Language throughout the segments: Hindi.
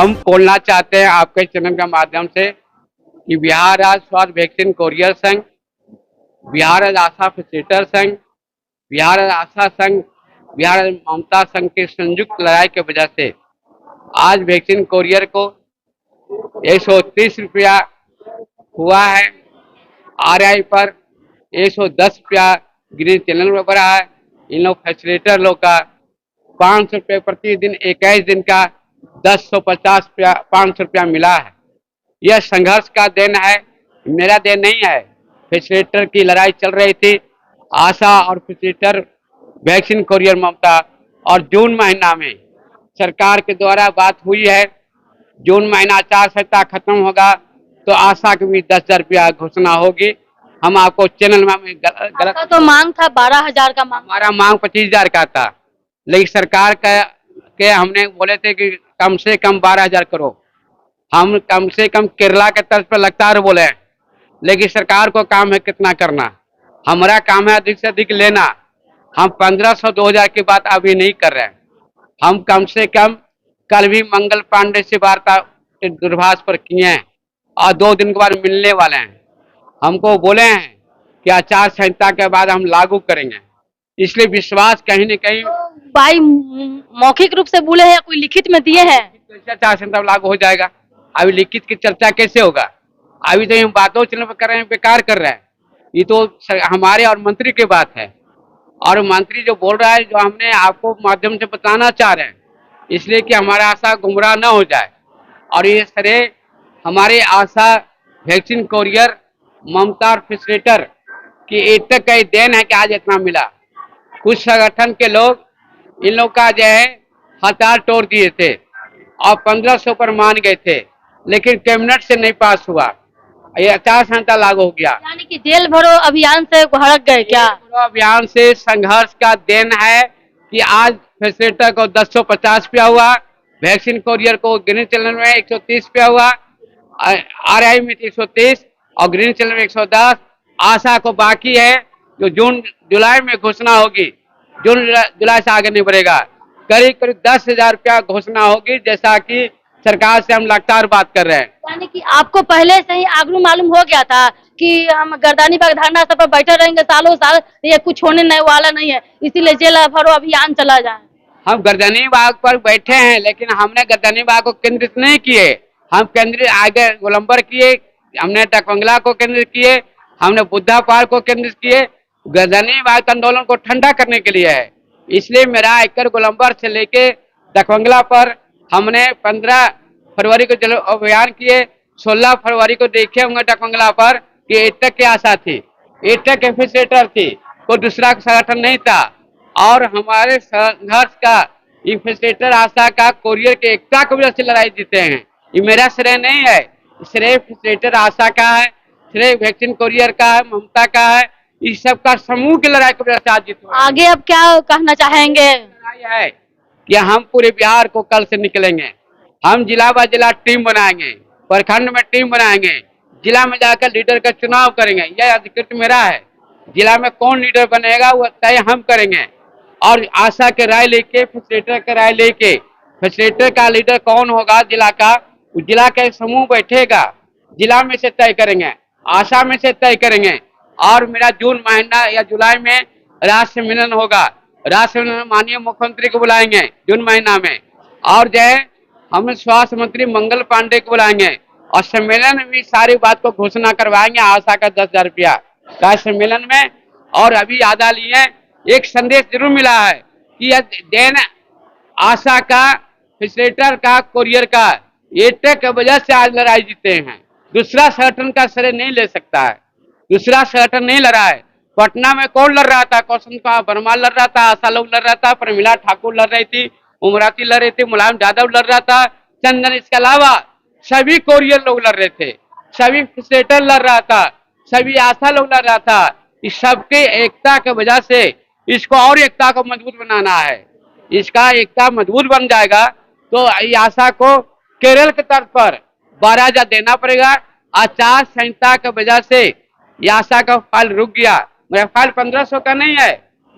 हम बोलना चाहते हैं आपके चैनल के माध्यम से कि बिहार राज्य स्वास्थ्य वैक्सीन कोरियर संघ, बिहार राज्य आशा फैसिलिटेटर संघ, बिहार राज्य आशा संघ, बिहार राज्य ममता संघ की संयुक्त लड़ाई की वजह से आज वैक्सीन कोरियर को 130 रुपया हुआ है। RI पर 110 रुपया ग्रीन चैनल में बढ़ा है। इन लोग फैसिलिटेटर लोग का 500 रुपये प्रतिदिन 21 दिन का 1050 रुपया 500 रुपया मिला है। यह संघर्ष का देन है, मेरा देन नहीं है। फैसिलिटेटर की लड़ाई चल रही थी, आशा और फैसिलिटेटर वैक्सीन कोरियर ममता, और जून महीना में सरकार के द्वारा बात हुई है, जून महीना आचार संहिता खत्म होगा तो आशा की भी 10,000 रुपया घोषणा होगी। हम आपको चैनल में गलत तो मांग था 12,000 का मांग। हमारा मांग 25,000 का था, लेकिन सरकार के हमने बोले थे कि कम से कम 12,000 करो। हम कम से कम केरला के तर्ज पर लगातार बोले हैं, लेकिन सरकार को काम है कितना करना, हमारा काम है अधिक से अधिक लेना। हम 1500 2000 की बात अभी नहीं कर रहे हैं। हम कम से कम कल भी मंगल पांडे से वार्ता दूरभाष पर किए हैं और 2 दिन के बाद मिलने वाले हैं। हमको बोले हैं कि आचार संहिता के बाद हम लागू करेंगे, इसलिए विश्वास कहीं न कहीं भाई मौखिक रूप से बोले हैं, कोई लिखित में दिए हैं? कैसे आचार संहिता लागू हो जाएगा? अभी लिखित की चर्चा कैसे होगा? अभी तो हम बातों चैनल पर कर रहे हैं, बेकार कर रहे हैं। ये तो हमारे और मंत्री की बात है, और मंत्री जो बोल रहा है, जो हमने आपको माध्यम से बताना चाह रहे हैं, इसलिए कि हमारा आशा गुमराह न हो जाए। और ये सारे हमारे आशा वैक्सीन कोरियर ममता और फैसिलिटेटर की एकता का देन है कि आज इतना मिला। कुछ संगठन के लोग इन लोग का जो है हथियार तोड़ दिए थे और 1500 पर मान गए थे, लेकिन कैबिनेट से नहीं पास हुआ, ये आचार संहिता लागू हो गया। यानी कि जेल भरो अभियान से हड़क गए क्या? अभियान से संघर्ष का देन है कि आज फैसिलिटेटर को 1050 रुपया हुआ, वैक्सीन कोरियर को ग्रीन चैनल में 130 रुपया हुआ, RI में 130 और ग्रीन चैनल में 110। आशा को बाकी है जो जून जुलाई में घोषणा होगी, जून जुलाई से आगे नहीं बढ़ेगा। करीब करीब 10,000 रुपया घोषणा होगी, जैसा कि सरकार से हम लगातार बात कर रहे हैं। यानी कि आपको पहले से ही आगू मालूम हो गया था कि हम गर्दनी बाग धरना सब पर बैठे रहेंगे सालों साल, ये कुछ होने नहीं वाला नहीं है, इसीलिए जेल भरो अभियान चला जाए। हम गर्दनी बाग पर बैठे हैं, लेकिन हमने गर्दनी बाग को केंद्रित नहीं किए, हम केंद्रित आगे गोलंबर किए, हमने टकबंगला को केंद्रित किए, हमने बुद्धा पार्क को केंद्रित किए। गर्दनी बाग आंदोलन को ठंडा करने के लिए है, इसलिए मेरा एकड़ गोलंबर से लेके टकबंगला पर हमने 15 फरवरी को जल अभियान किए। 16 फरवरी को देखे होंगे टकबंगला पर कि एटक की आशा थी, एटक फैसिलिटेटर थी, कोई दूसरा संगठन नहीं था। और हमारे संघर्ष का ये फैसिलिटेटर आशा का कोरियर के एकता की वजह से लड़ाई जीते हैं। ये मेरा श्रेय नहीं है, श्रेय फैसिलिटेटर आशा का है, श्रेय वैक्सीन कोरियर का है, ममता का है, इस सब का समूह की लड़ाई की वजह से आज जीते। आगे अब क्या कहना चाहेंगे? है कि हम पूरे बिहार को कल से निकलेंगे, हम जिला ब जिला टीम बनाएंगे, प्रखंड में टीम बनाएंगे, जिला में जाकर लीडर का चुनाव करेंगे। यह अधिकृत मेरा है, जिला में कौन लीडर बनेगा वो तय हम करेंगे। और आशा के राय लेके, फैसिलिटेटर के राय लेके, फैसिलिटेटर का लीडर कौन होगा जिला का, जिला का एक समूह बैठेगा, जिला में से तय करेंगे, आशा में से तय करेंगे। और मेरा जून महीना या जुलाई में राष्ट्र सम्मेलन होगा, राष्ट्र सम्मेलन माननीय मुख्यमंत्री को बुलाएंगे जून महीना में, और जो है हम स्वास्थ्य मंत्री मंगल पांडे को बुलाएंगे, और सम्मेलन में भी सारी बात को घोषणा करवाएंगे आशा का 10,000 रुपया का सम्मेलन में। और अभी याद आ लिए एक संदेश जरूर मिला है कि यह देन आशा का, फैसिलिटेटर का, कोरियर का, एटक की वजह से आज लड़ाई जीते हैं। दूसरा संगठन का श्रेय नहीं ले सकता है, दूसरा संगठन नहीं लड़ा है। पटना में कौन लड़ रहा था? कौशन का वर्मा लड़ रहा था, आशा लोग लड़ रहा था, प्रमिला ठाकुर लड़ रही थी, उमराती लड़ रही थी, मुलायम यादव लड़ रहा था, चंदन, इसके अलावा सभी कोरियर लोग लड़ रहे थे, सभी फैसिलिटेटर लड़ रहा था, सभी आशा लोग लड़ रहा था। इस सबके एकता की वजह से इसको और एकता को मजबूत बनाना है। इसका एकता मजबूत बन जाएगा तो आशा को केरल के तर्ज पर 12,000 देना पड़ेगा। आचार संहिता की वजह से आशा का फाइल रुक गया। मेरा फाइल 1500 का नहीं है,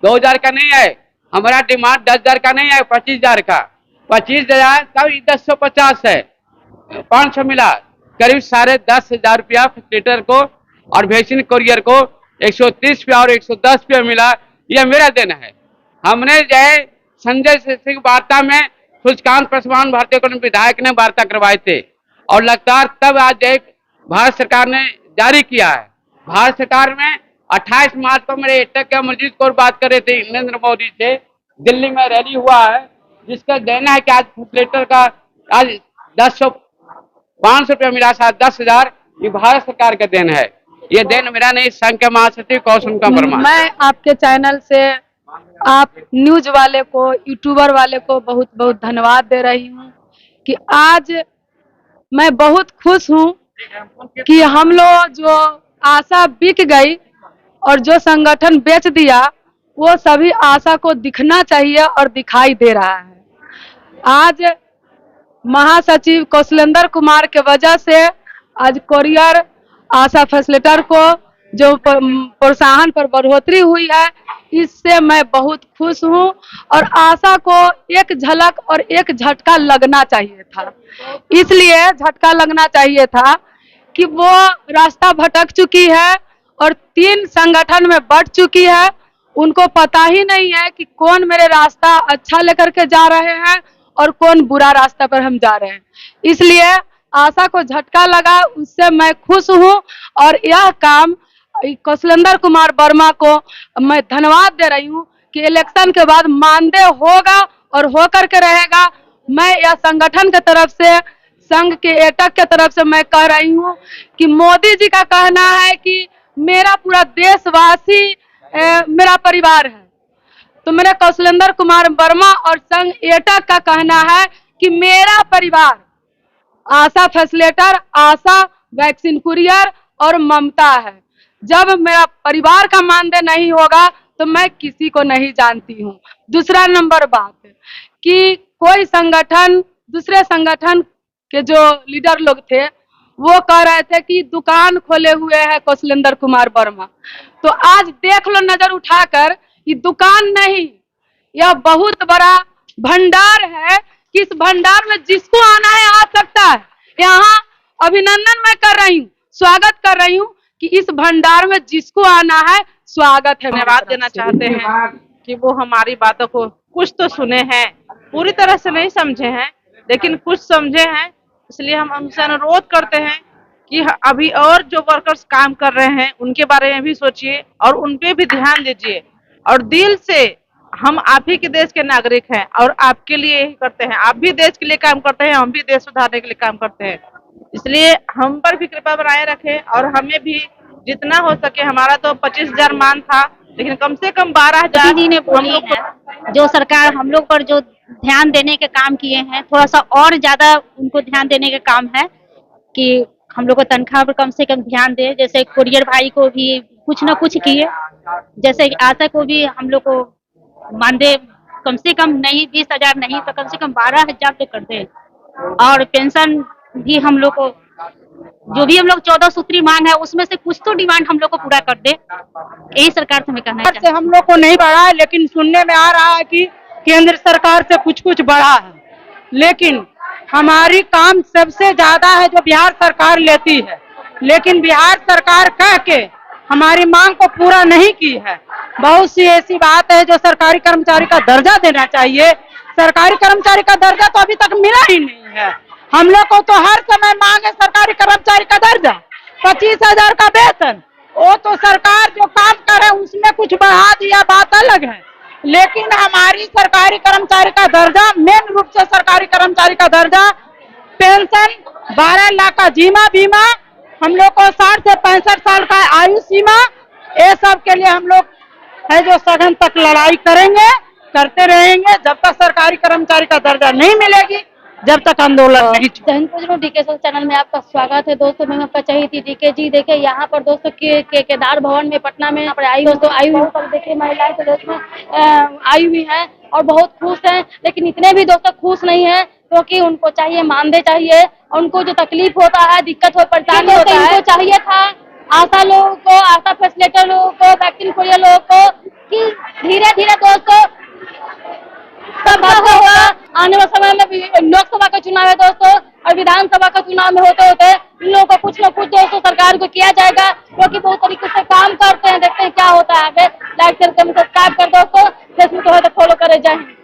2,000 का नहीं है, हमारा डिमांड 10,000 का नहीं है, 25,000 का। 25,000 तब 1050 है, 500 मिला, करीब 10,500 रुपया फैसिलिटेटर को और वैक्सीन कोरियर को 130 रुपया और 110 रुपया मिला। यह मेरा देन है। हमने जो है संजय सिंह वार्ता में सूचकांत प्रसवान भारतीय कांग्रेस विधायक ने वार्ता करवाए थे और लगातार तब आज एक भारत सरकार ने जारी किया है। भारत सरकार में 28 मार्च को मेरे एटक के अमरजीत कौर बात कर रहे थे नरेंद्र मोदी से, दिल्ली में रैली हुआ है जिसका देना है कि आज फैसिलिटेटर का आज 500 रुपया मिला, 10,000, ये भारत सरकार का देन है। ये देन मेरा नहीं, संघ के महासचिव कौशल का वर्मा। मैं आपके चैनल से आप न्यूज वाले को, यूट्यूबर वाले को बहुत बहुत धन्यवाद दे रही हूँ कि आज मैं बहुत खुश हूँ कि हम लोग जो आशा बिक गई और जो संगठन बेच दिया वो सभी आशा को दिखना चाहिए और दिखाई दे रहा है। आज महासचिव कौशलेंद्र कुमार के वजह से आज कोरियर आशा फैसिलिटेटर को जो प्रोत्साहन पर बढ़ोतरी हुई है, इससे मैं बहुत खुश हूँ और आशा को एक झलक और एक झटका लगना चाहिए था। इसलिए झटका लगना चाहिए था कि वो रास्ता भटक चुकी है और 3 संगठन में बढ़ चुकी है। उनको पता ही नहीं है कि कौन मेरे रास्ता अच्छा लेकर के जा रहे हैं और कौन बुरा रास्ता पर हम जा रहे हैं। इसलिए आशा को झटका लगा, उससे मैं खुश हूँ और यह काम कौशलेंद्र कुमार वर्मा को मैं धन्यवाद दे रही हूँ कि इलेक्शन के बाद मानदेय होगा और होकर के रहेगा। मैं यह संगठन के तरफ से, संघ के एटक के तरफ से मैं कह रही हूँ कि मोदी जी का कहना है कि मेरा पूरा देशवासी मेरा परिवार है, तो मेरे कौशलेंद्र कुमार वर्मा और संघ एटक का कहना है कि मेरा परिवार आशा फैसिलिटेटर, आशा वैक्सीन कुरियर और ममता है। जब मेरा परिवार का मानदेय नहीं होगा तो मैं किसी को नहीं जानती हूँ। दूसरा नंबर बात कि कोई संगठन, दूसरे संगठन के जो लीडर लोग थे वो कह रहे थे कि दुकान खोले हुए है कौशलेंद्र कुमार वर्मा, तो आज देख लो नजर उठाकर, ये दुकान नहीं, यह बहुत बड़ा भंडार है कि इस भंडार में जिसको आना है आ सकता है। यहाँ अभिनंदन मैं कर रही हूँ, स्वागत कर रही हूँ कि इस भंडार में जिसको आना है स्वागत है। धन्यवाद देना चाहते हैं कि वो हमारी बातों को कुछ तो सुने हैं, पूरी तरह से नहीं समझे हैं लेकिन कुछ समझे हैं। इसलिए हम उनसे अनुरोध करते हैं कि अभी और जो वर्कर्स काम कर रहे हैं उनके बारे में भी सोचिए और उन पे भी ध्यान दीजिए और दिल से, हम आप ही के देश के नागरिक हैं और आपके लिए यही करते हैं। आप भी देश के लिए काम करते हैं, हम भी देश सुधारने के लिए काम करते हैं। इसलिए हम पर भी कृपा बनाए रखें और हमें भी जितना हो सके, हमारा तो 25,000 मान था लेकिन कम से कम 12,000 जी ने बोली है। जो सरकार हम लोग पर जो ध्यान देने के काम किए हैं, थोड़ा सा और ज्यादा उनको ध्यान देने के काम है कि हम लोग को तनख्वाह पर कम से कम ध्यान दे। जैसे कुरियर भाई को भी कुछ न कुछ किए, जैसे आशा को भी हम लोग को मानदेय कम से कम नहीं 20,000 नहीं तो कम से कम 12,000 तो कर दे। और पेंशन भी हम लोग को, जो भी हम लोग 14 सूत्री मांग है उसमें से कुछ तो डिमांड हम लोग को पूरा कर दे, यही सरकार से हमें कहना है। हम लोग को नहीं बढ़ा है, लेकिन सुनने में आ रहा है कि केंद्र सरकार से कुछ कुछ बढ़ा है, लेकिन हमारी काम सबसे ज्यादा है जो बिहार सरकार लेती है, लेकिन बिहार सरकार कह के हमारी मांग को पूरा नहीं की है। बहुत सी ऐसी बात है जो सरकारी कर्मचारी का दर्जा देना चाहिए, सरकारी कर्मचारी का दर्जा तो अभी तक मिला ही नहीं है। हम लोग को तो हर समय मांग है सरकारी कर्मचारी का दर्जा, 25,000 का वेतन, वो तो सरकार जो काम करे उसमें कुछ बढ़ा दिया, बात अलग है, लेकिन हमारी सरकारी कर्मचारी का दर्जा, मेन रूप से सरकारी कर्मचारी का दर्जा, पेंशन, 12 लाख का जीवन बीमा, हम लोग को 60 से 65 साल का आयु सीमा, ये सब के लिए हम लोग है जो सघन तक लड़ाई करेंगे, करते रहेंगे जब तक सरकारी कर्मचारी का दर्जा नहीं मिलेगी, जब तक आंदोलन नहीं। डीके चैनल में आपका स्वागत है दोस्तों। मैं आपका चाहिए थी डीके जी। देखिए यहाँ पर दोस्तों केदार भवन में पटना में यहाँ पर आई हुई पर देखिए महिलाएं तो दोस्तों आई हुई हैं और बहुत खुश हैं, लेकिन इतने भी दोस्तों खुश नहीं है क्योंकि उनको चाहिए मानदेय चाहिए, और उनको जो तकलीफ होता है, दिक्कत हो, परेशानी होता है, उनको चाहिए था आशा लोगों को, आशा फैसिलिटेटर लोगों को, वैक्सीन कुरियर लोगों को कि धीरे धीरे दोस्तों सब होगा, आने वाले समय में भी लोकसभा का चुनाव है दोस्तों, और विधानसभा का चुनाव में होते होते इन लोगों को कुछ न कुछ दोस्तों सरकार को किया जाएगा, क्योंकि बहुत तरीके से काम करते हैं। देखते हैं क्या होता है आगे। लाइक शेयर कमेंट सब्सक्राइब कर दोस्तों, फेसबुक पे फॉलो करे। जय हिंद।